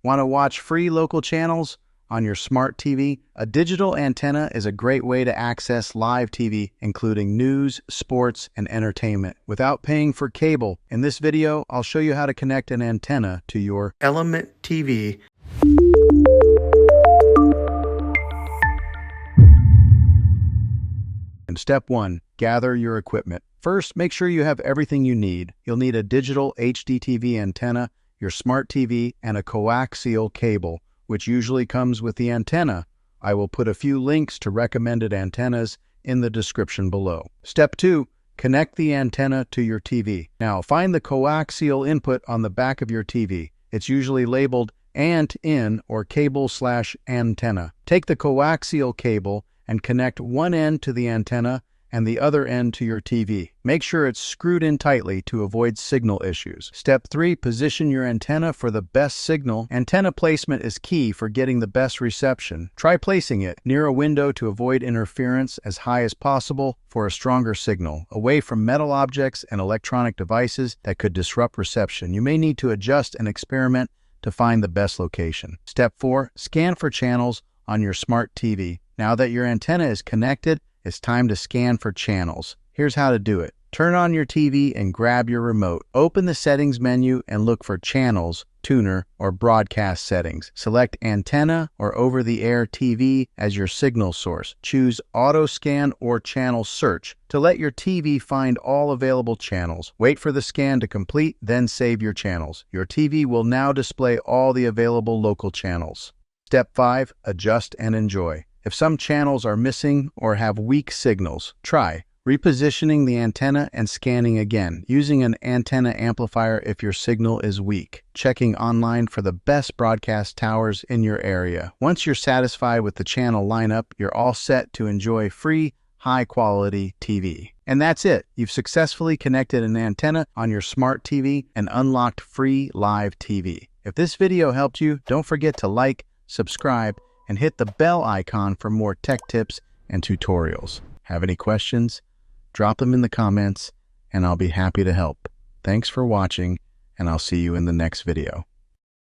Want to watch free local channels on your smart TV? A digital antenna is a great way to access live TV, including news, sports, and entertainment, without paying for cable. In this video, I'll show you how to connect an antenna to your Element TV. And step 1, gather your equipment. First, make sure you have everything you need. You'll need a digital HDTV antenna, your smart TV, and a coaxial cable, which usually comes with the antenna. I will put a few links to recommended antennas in the description below. Step 2, connect the antenna to your TV. Now, find the coaxial input on the back of your TV. It's usually labeled ANT-in or cable/antenna. Take the coaxial cable and connect one end to the antenna and the other end to your TV. Make sure it's screwed in tightly to avoid signal issues. Step 3, position your antenna for the best signal. Antenna placement is key for getting the best reception. Try placing it near a window to avoid interference as high as possible for a stronger signal, away from metal objects and electronic devices that could disrupt reception. You may need to adjust and experiment to find the best location. Step 4, scan for channels on your smart TV. Now that your antenna is connected, it's time to scan for channels. Here's how to do it. Turn on your TV and grab your remote. Open the settings menu and look for channels, tuner, or broadcast settings. Select antenna or over-the-air TV as your signal source. Choose auto scan or channel search to let your TV find all available channels. Wait for the scan to complete, then save your channels. Your TV will now display all the available local channels. Step 5, adjust and enjoy. If some channels are missing or have weak signals, try repositioning the antenna and scanning again, using an antenna amplifier if your signal is weak. Checking online for the best broadcast towers in your area. Once you're satisfied with the channel lineup, you're all set to enjoy free, high-quality TV. And that's it. You've successfully connected an antenna on your smart TV and unlocked free live TV. If this video helped you, don't forget to like, subscribe, and hit the bell icon for more tech tips and tutorials. Have any questions? Drop them in the comments, and I'll be happy to help. Thanks for watching, and I'll see you in the next video.